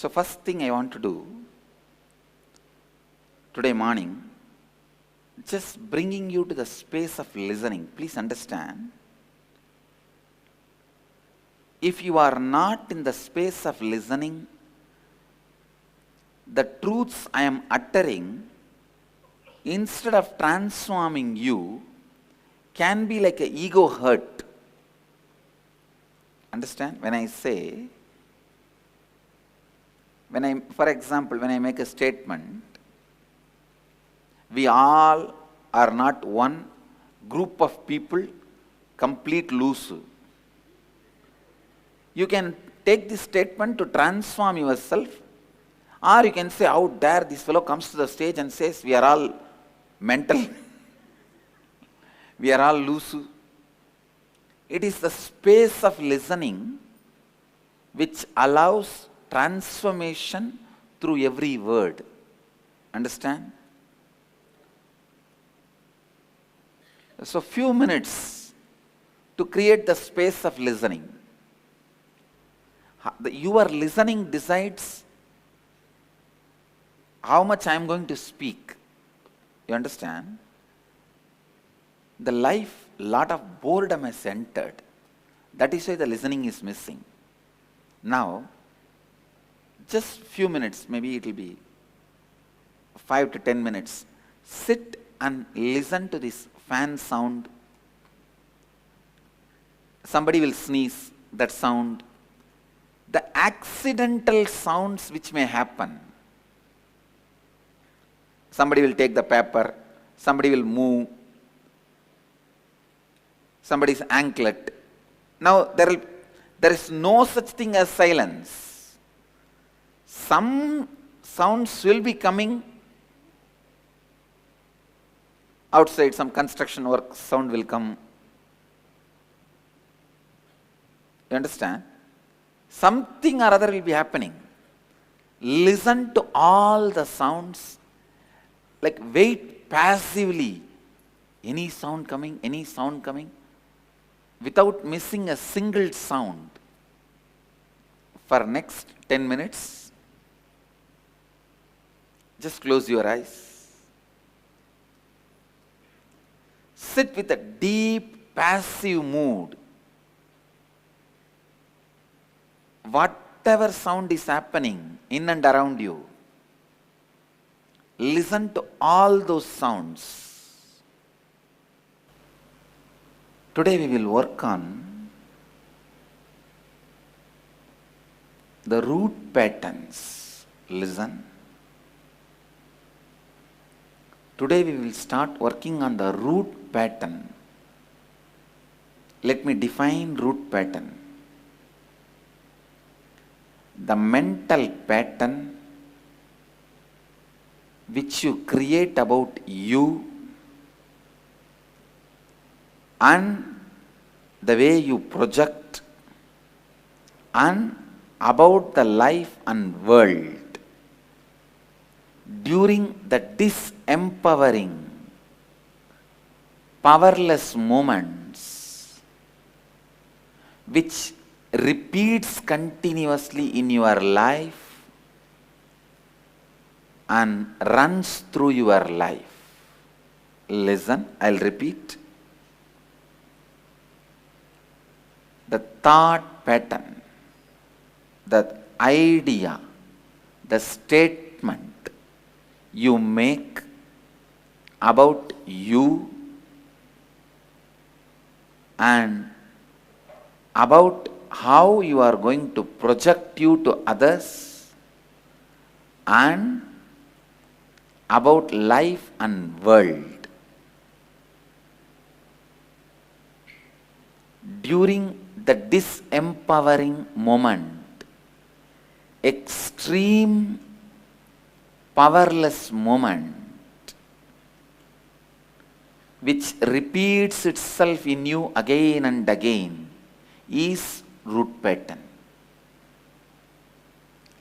So first thing I want to do today morning, just bringing you to the space of listening. Please understand, if you are not in the space of listening, the truths I am uttering, instead of transforming you, can be like an ego hurt. Understand? When I say, for example, when I make a statement, we all are not one group of people, complete loose. You can take this statement to transform yourself, or you can say, how dare this fellow comes to the stage and says, we are all mental, we are all loose. It is the space of listening which allows transformation through every word. Understand? So few minutes to create the space of listening. Your listening decides how much I am going to speak. You understand? The life, lot of boredom has entered. That is why the listening is missing. Now, just few minutes, maybe it will be 5 to 10 minutes. Sit and listen to this fan sound. Somebody will sneeze, that sound. The accidental sounds which may happen. Somebody will take the paper, somebody will move, somebody's anklet. Now there is no such thing as silence. Some sounds will be coming outside, some construction work sound will come. You understand? Something or other will be happening. Listen to all the sounds, like wait passively. Any sound coming, without missing a single sound. For next 10 minutes, just close your eyes. Sit with a deep, passive mood. Whatever sound is happening in and around you, listen to all those sounds. Today we will work on the root patterns. Listen. Today we will start working on the root pattern. Let me define root pattern. The mental pattern which you create about you and the way you project and about the life and world during the disempowering, powerless moments which repeats continuously in your life and runs through your life. Listen, I'll repeat. The thought pattern, the idea, the statement you make about you and about how you are going to project you to others and about life and world. During the disempowering moment, extreme powerless moment which repeats itself in you again and again is root pattern.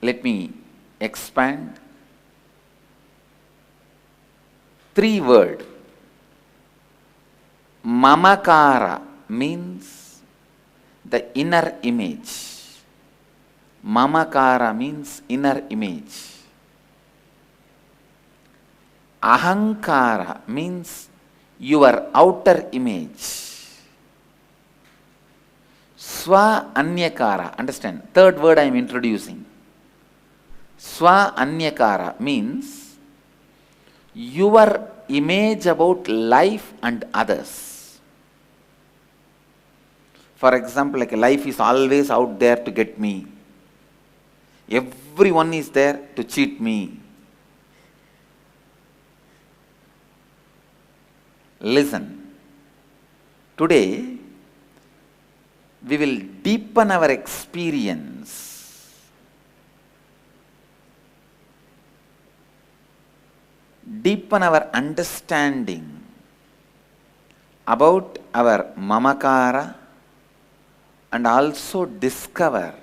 Let me expand. 3 words. Mamakara means the inner image. Mamakara means inner image. Ahankara means your outer image. Swa Anyakara, understand, third word I am introducing. Swa Anyakara means your image about life and others. For example, like life is always out there to get me. Everyone is there to cheat me. Listen, today we will deepen our experience. Deepen our understanding about our mamakara and also discover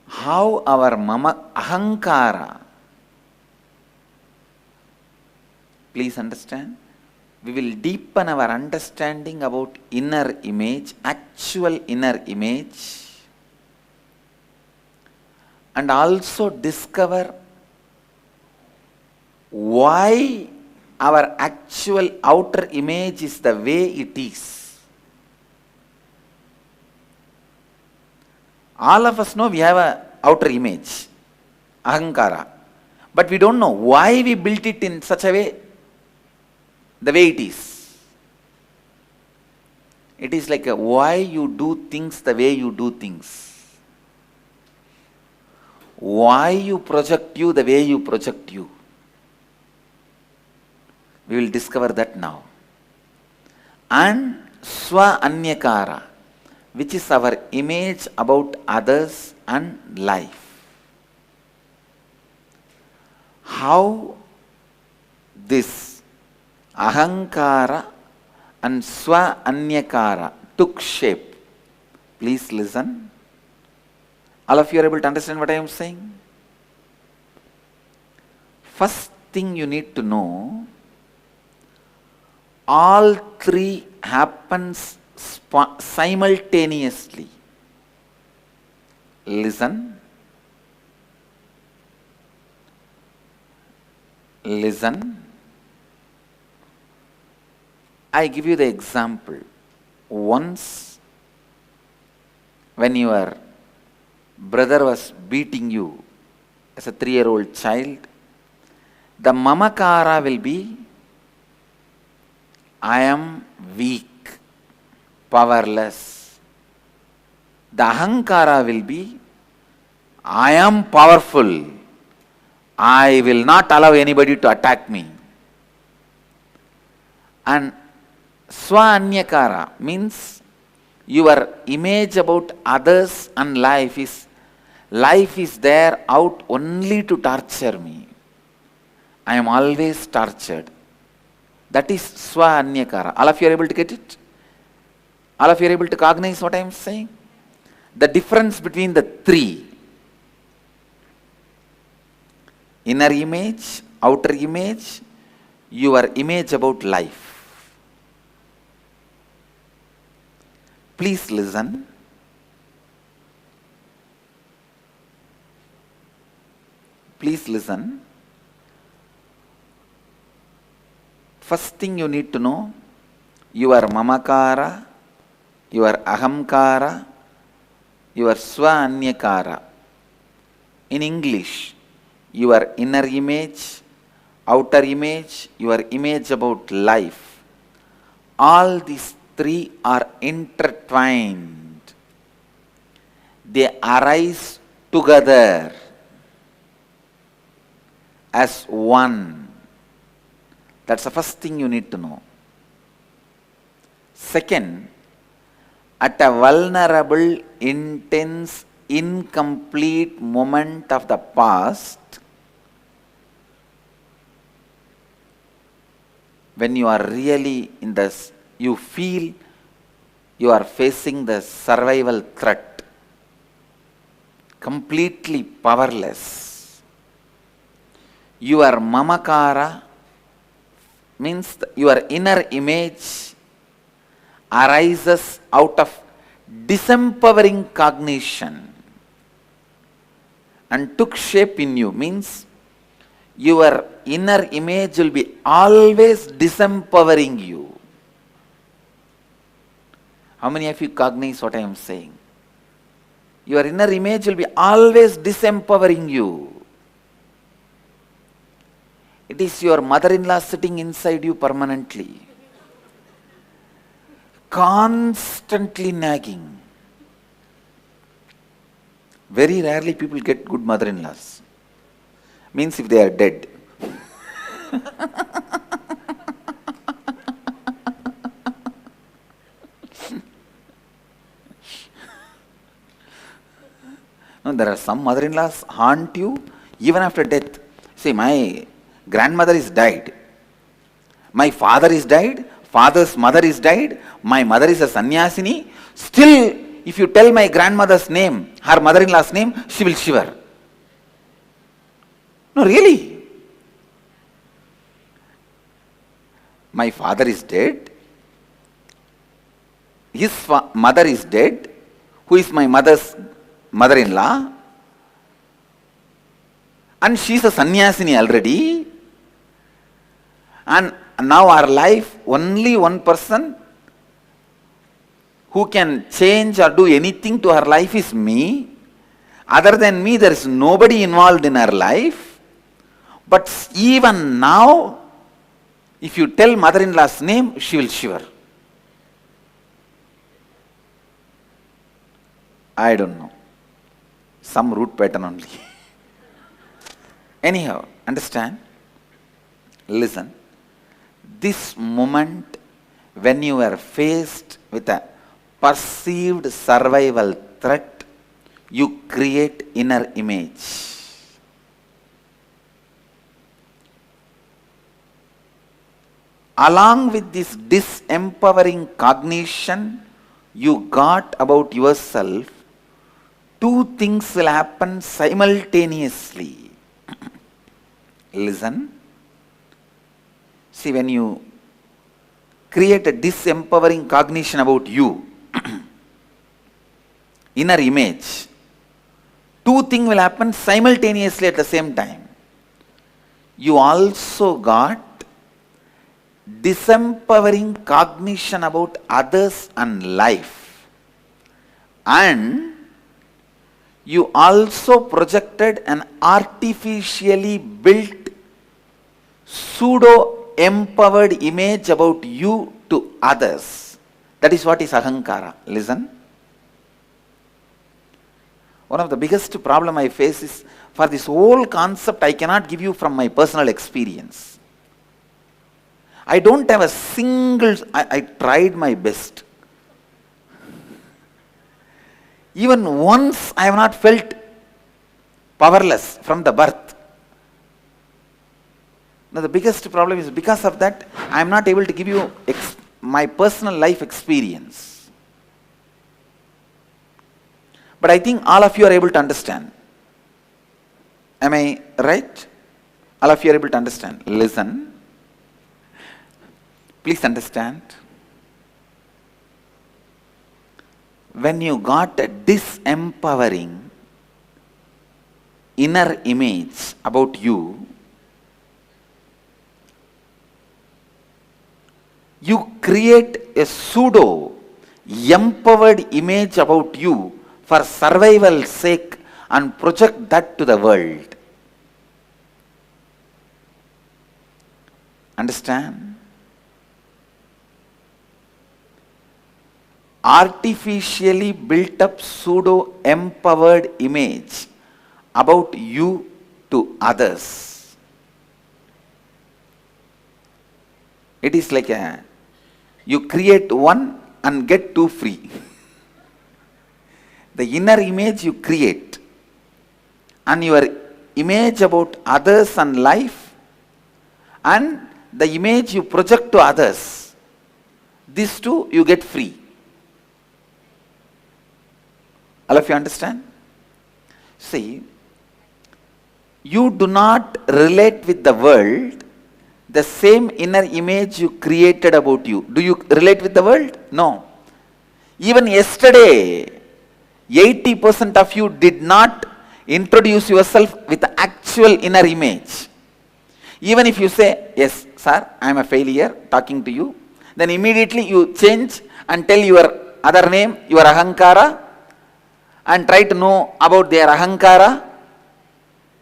how our ahankara, please understand, we will deepen our understanding about inner image, actual inner image, and also discover why our actual outer image is the way it is. All of us know we have an outer image, ahankara, but we don't know why we built it in such a way, the way it is. It is like why you do things the way you do things. Why you project you the way you project you. We will discover that now. And Swa Anyakara, which is our image about others and life. How this Ahankara and Swa Anyakara took shape. Please listen. All of you are able to understand what I am saying? First thing you need to know, all three happens simultaneously. Listen. Listen. I give you the example. Once, when your brother was beating you as a 3-year-old child, the mamakara will be, I am weak, powerless. The ahankara will be, I am powerful. I will not allow anybody to attack me. And Swa Anyakara means your image about others and life is there out only to torture me. I am always tortured. That is Swa Anyakara. All of you are able to get it? All of you are able to cognize what I am saying? The difference between the three: inner image, outer image, your image about life. Please listen. Please listen. First thing you need to know, your mamakara, your ahamkara, your Swa Anyakara. In English, your inner image, outer image, your image about life. All these three are intertwined. They arise together as one. That's the first thing you need to know. Second, at a vulnerable, intense, incomplete moment of the past, when you are really in this, you feel you are facing the survival threat, completely powerless. Your mamakara means your inner image arises out of disempowering cognition and took shape in you, means your inner image will be always disempowering you. How many of you cognize what I am saying? Your inner image will be always disempowering you. It is your mother-in-law sitting inside you permanently, constantly nagging. Very rarely people get good mother-in-laws. Means if they are dead. No, there are some mother-in-laws haunt you even after death. See, my grandmother is died. My father is died. Father's mother is died. My mother is a sannyasini. Still, if you tell my grandmother's name, her mother-in-law's name, she will shiver. No, really. My father is dead. His mother is dead. Who is my mother's mother-in-law? And she is a sannyasini already. And now our life, only one person who can change or do anything to her life is me. Other than me, there is nobody involved in her life. But even now, if you tell mother-in-law's name, she will shiver. I don't know. Some root pattern only. Anyhow, understand? Listen. This moment when you are faced with a perceived survival threat, you create inner image. Along with this disempowering cognition you got about yourself, two things will happen simultaneously. Listen. See, when you create a disempowering cognition about you, inner image, two things will happen simultaneously at the same time. You also got disempowering cognition about others and life, and you also projected an artificially built pseudo-empowered image about you to others. That is what is ahankara. Listen. One of the biggest problem I face is, for this whole concept I cannot give you from my personal experience. I don't have a single, I tried my best. Even once I have not felt powerless from the birth. Now the biggest problem is, because of that I am not able to give you my personal life experience. But I think all of you are able to understand. Am I right? All of you are able to understand. Listen. Please understand. When you got a disempowering inner image about you, you create a pseudo empowered image about you for survival's sake and project that to the world. Understand? Artificially built up pseudo empowered image about you to others. It is like you create one and get two free. The inner image you create and your image about others and life, and the image you project to others, these two you get free. All of you understand? See, you do not relate with the world the same inner image you created about you. Do you relate with the world? No. Even yesterday, 80% of you did not introduce yourself with the actual inner image. Even if you say, yes, sir, I am a failure, talking to you, then immediately you change and tell your other name, your ahankara, and try to know about their ahankara.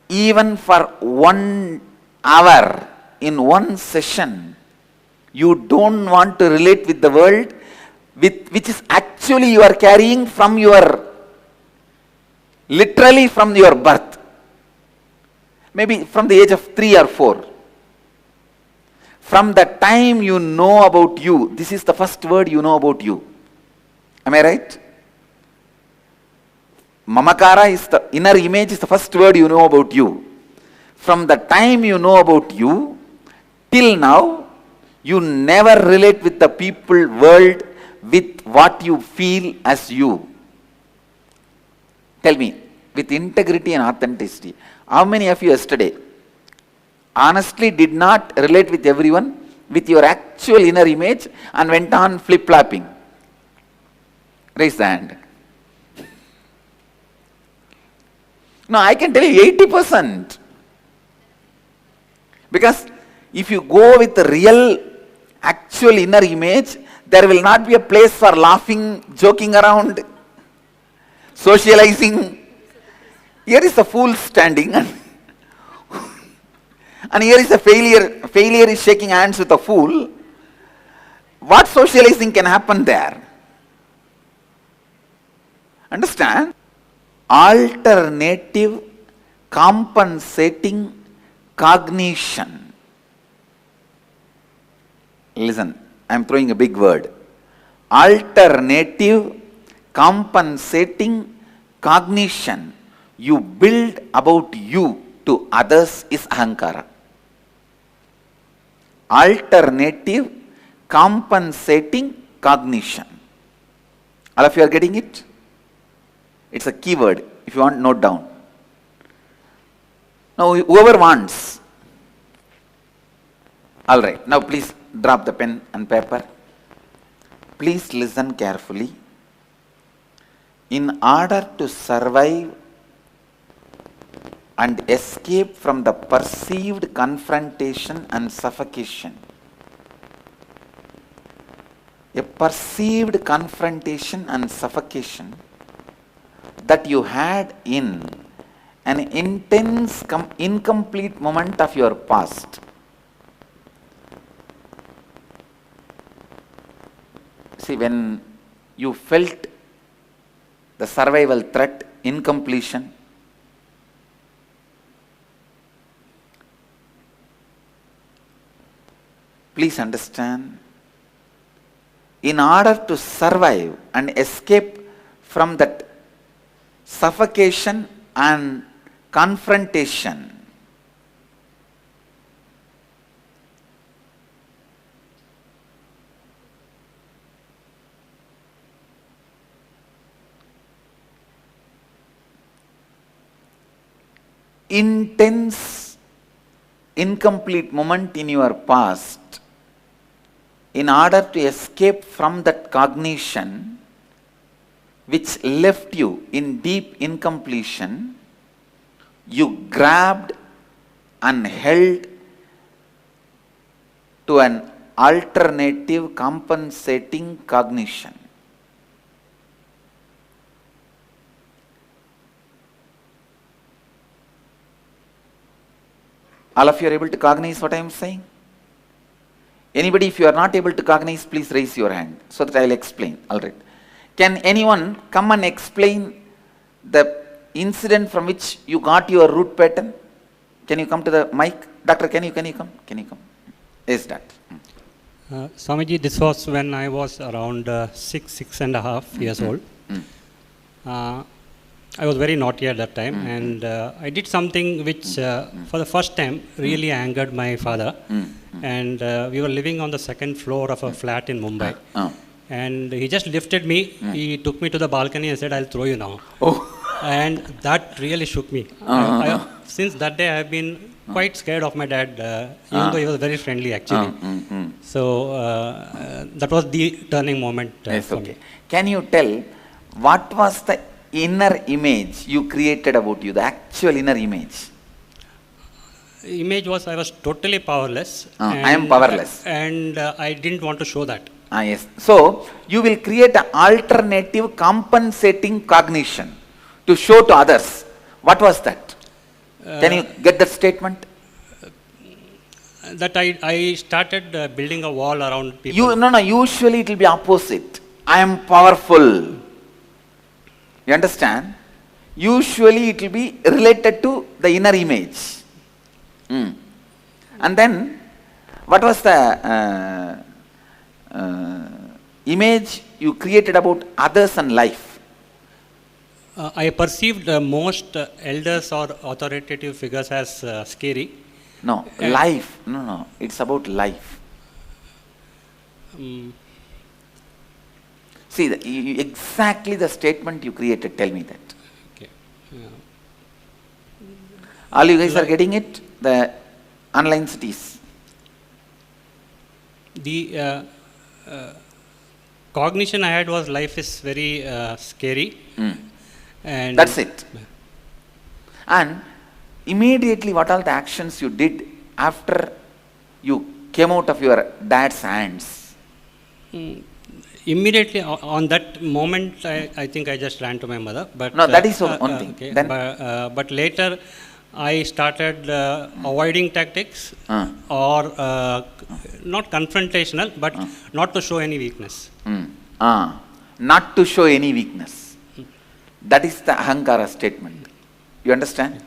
Even for 1 hour in one session, you don't want to relate with the world, which is actually you are carrying from your, literally from your birth. Maybe from the age of 3 or 4. From the time you know about you, this is the first word you know about you. Am I right? Mamakara is the inner image, is the first word you know about you. From the time you know about you till now, you never relate with the people, world, with what you feel as you. Tell me, with integrity and authenticity, how many of you yesterday honestly did not relate with everyone with your actual inner image and went on flip-flopping? Raise the hand. No, I can tell you 80%. Because if you go with the real, actual inner image, there will not be a place for laughing, joking around, socializing. Here is a fool standing and here is a failure. Failure is shaking hands with a fool. What socializing can happen there? Understand? Alternative compensating cognition. Listen, I am throwing a big word. Alternative compensating cognition you build about you to others is ahankara. Alternative compensating cognition. All of you are getting it? It's a keyword. If you want, note down. Now, whoever wants. All right. Now, please drop the pen and paper. Please listen carefully. In order to survive and escape from the perceived confrontation and suffocation, a perceived confrontation and suffocation that you had in an intense, incomplete moment of your past. See, when you felt the survival threat, incompletion, please understand, in order to survive and escape from that suffocation and confrontation, intense, incomplete moment in your past, in order to escape from that cognition which left you in deep incompletion, you grabbed and held to an alternative compensating cognition. All of you are able to cognize what I am saying? Anybody, if you are not able to cognize, please raise your hand so that I will explain. All right. Can anyone come and explain the incident from which you got your root pattern? Can you come to the mic? Doctor, can you come? Can you come? Yes, Doctor. Swamiji, this was when I was around 6 and a half years old. I was very naughty at that time, and I did something which for the first time really angered my father. And we were living on the second floor of a flat in Mumbai. And he just lifted me, he took me to the balcony and said, "I'll throw you now." Oh. And that really shook me. since that day I have been quite scared of my dad, even though he was very friendly actually. So that was the turning moment Yes, for okay. me. Can you tell what was the inner image you created about you, the actual inner image? Image was I was totally powerless. I am powerless. And I didn't want to show that. Yes. So, you will create an alternative compensating cognition to show to others. What was that? Can you get that statement? That I started building a wall around people. Usually it will be opposite. I am powerful. You understand? Usually it will be related to the inner image. And then, what was the image you created about others and life? I perceived most elders or authoritative figures as scary. No, life. No, it's about life. See, exactly the statement you created, tell me that. Okay. All you guys are getting it? The online cities. The cognition I had was life is very scary. And that's it. And immediately what are the actions you did after you came out of your dad's hands? Immediately on that moment, I think I just ran to my mother. But no, that is one thing. Okay. Then, but later, I started avoiding tactics or not confrontational, but not to show any weakness. Not to show any weakness. That is the ahankara statement. You understand?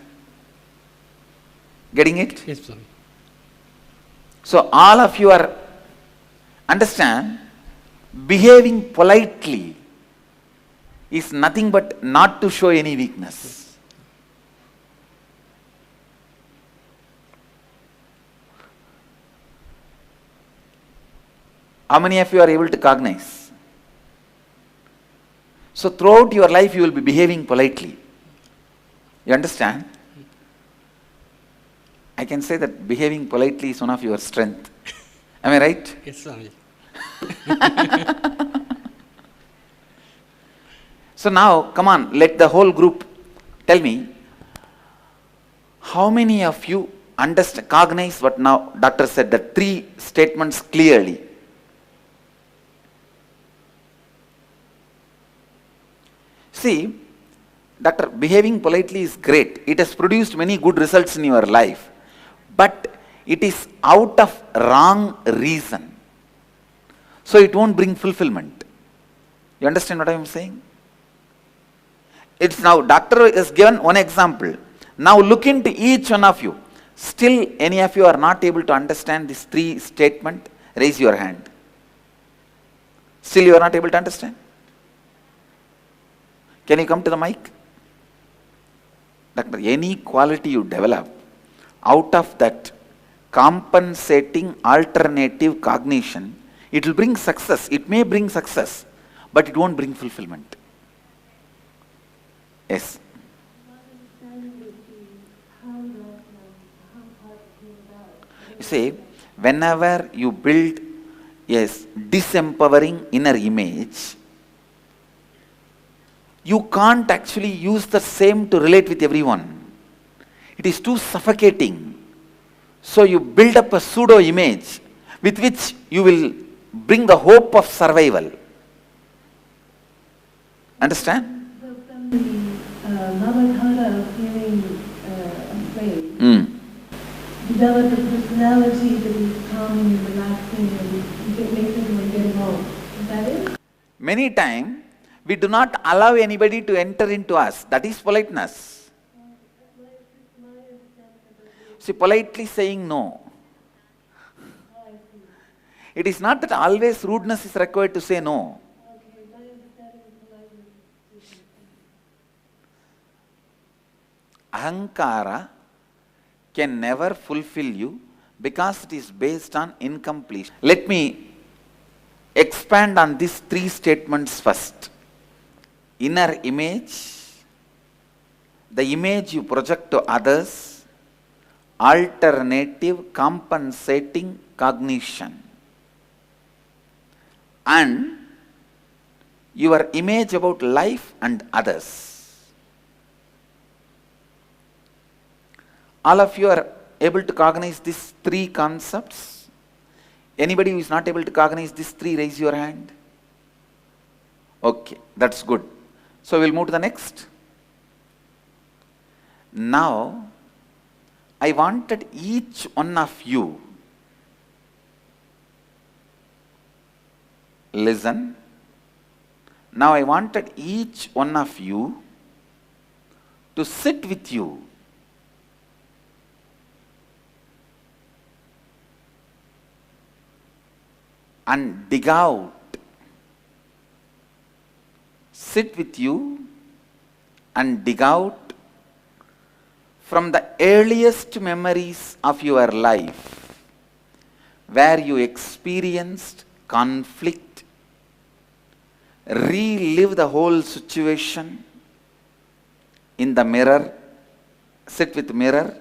Getting it? Yes, Swami. So all of you are, understand, behaving politely is nothing but not to show any weakness. How many of you are able to cognize? So throughout your life you will be behaving politely. You understand? I can say that behaving politely is one of your strength. Am I right? Yes, Swami. So now, come on, let the whole group tell me, how many of you understand, cognize what now doctor said, the three statements clearly? See, doctor, behaving politely is great. It has produced many good results in your life. But it is out of wrong reason. So it won't bring fulfillment. You understand what I am saying? It's now, doctor has given one example. Now look into each one of you. Still any of you are not able to understand this three statement, raise your hand. Still you are not able to understand? Can you come to the mic? Doctor, any quality you develop, out of that compensating alternative cognition, it will bring success. It may bring success, but it won't bring fulfillment. Yes. You see, whenever you build a disempowering inner image, you can't actually use the same to relate with everyone. It is too suffocating. So you build up a pseudo image with which you will bring the hope of survival. Understand? So from the Navakara of feeling afraid, develop a personality that is calming and relaxing and makes everyone get along. Is that it? Many times, we do not allow anybody to enter into us. That is politeness. See, politely saying no. It is not that always rudeness is required to say no. Ahankara can never fulfill you because it is based on incompletion. Let me expand on these three statements first. Inner image, the image you project to others, alternative compensating cognition, and your image about life and others. All of you are able to cognize these three concepts? Anybody who is not able to cognize these three, raise your hand. Okay, that's good. So we'll move to the next. Now, I wanted each one of you listen. Now I wanted each one of you to sit with you and dig out. Sit with you and dig out from the earliest memories of your life where you experienced conflict, relive the whole situation in the mirror, sit with mirror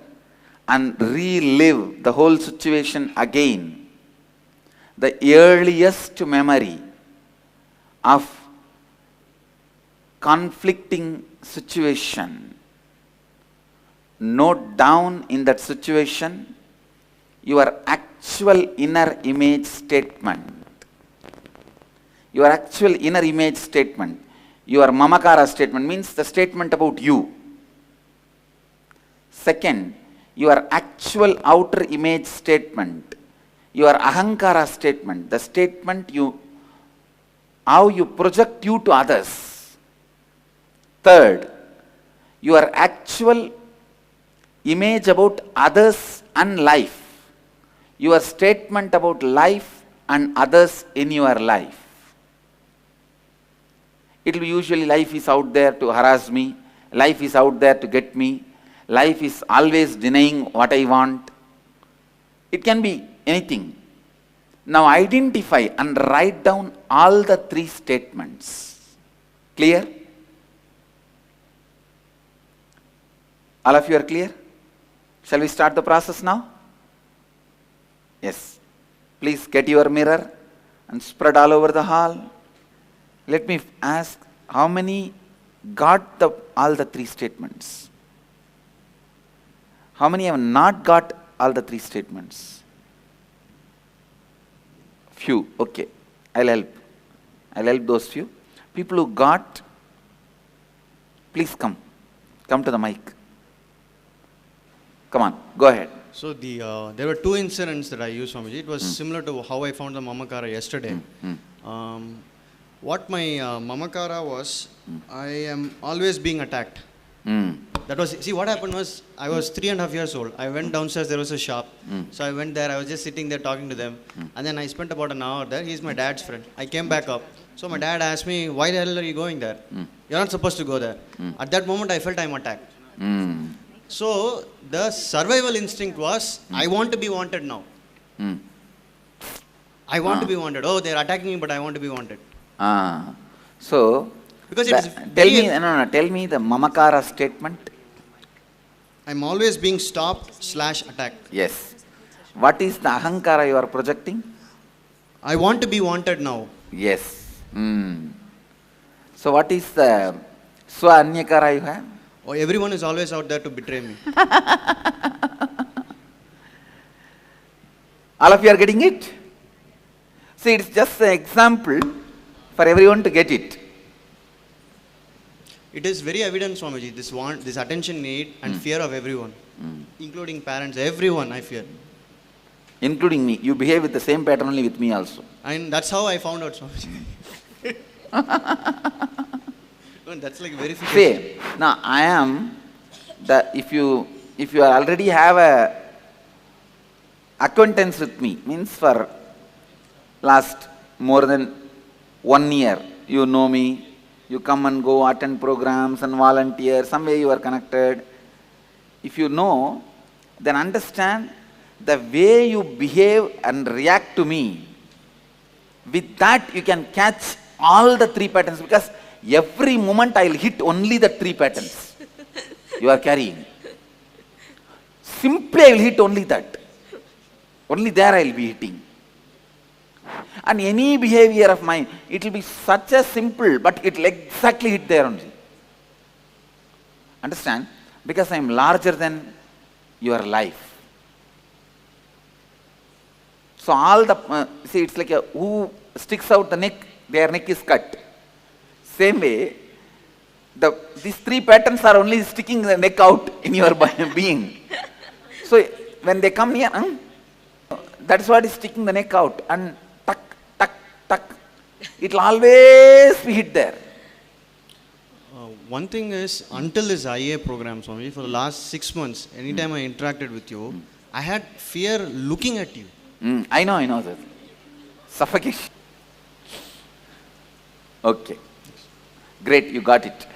and relive the whole situation again. The earliest memory of conflicting situation. Note down in that situation your actual inner image statement. Your actual inner image statement. Your mamakara statement means the statement about you. Second, your actual outer image statement. Your ahankara statement. The statement how you project you to others. Third, your actual image about others and life. Your statement about life and others in your life. It will be usually life is out there to harass me, life is out there to get me, life is always denying what I want. It can be anything. Now identify and write down all the three statements. Clear? All of you are clear? Shall we start the process now? Yes. Please get your mirror and spread all over the hall. Let me ask, how many got all the three statements? How many have not got all the three statements? Few. Okay. I'll help. I'll help those few. People who got, please come. Come to the mic. Come on, go ahead. So there were two incidents that I used, Swamiji. It was similar to how I found the Mamakara yesterday. What my Mamakara was, I am always being attacked. That was, see what happened was, I was 3.5 years old. I went downstairs, there was a shop. So I went there, I was just sitting there talking to them. And then I spent about an hour there. He's my dad's friend. I came back up. So my dad asked me, why the hell are you going there? You're not supposed to go there. At that moment, I felt I'm attacked. So the survival instinct was, I want to be wanted now. I want to be wanted. Oh, they're attacking me, but I want to be wanted. So, because tell me the Mamakara statement. I'm always being stopped/attacked. Yes. What is the Ahankara you are projecting? I want to be wanted now. Yes. So what is the Swa Anyakara you have? Oh, everyone is always out there to betray me. All of you are getting it? See, it's just an example for everyone to get it. It is very evident, Swamiji, this attention need and fear of everyone, including parents, everyone I fear. Including me. You behave with the same pattern only with me also. And that's how I found out, Swamiji. That's like very See, now I am if you already have a acquaintance with me, means for last more than 1 year, you know me, you come and go, attend programs and volunteer, some way you are connected. If you know, then understand the way you behave and react to me. With that you can catch all the three patterns, because every moment I will hit only the three patterns. you are carrying. Simply I will hit only that. Only there I will be hitting. And any behavior of mine, it will be such a simple, but it will exactly hit there only. Understand? Because I am larger than your life. So all the, see, it's like who sticks out the neck, their neck is cut. Same way, these three patterns are only sticking the neck out in your being. So when they come here, that's what is sticking the neck out, and tuck, tuck, tuck. It will always be hit there. One thing is, until this IA program, Swami, for the last 6 months, anytime I interacted with you, I had fear looking at you. I know that. Suffocation. Okay. Great, you got it.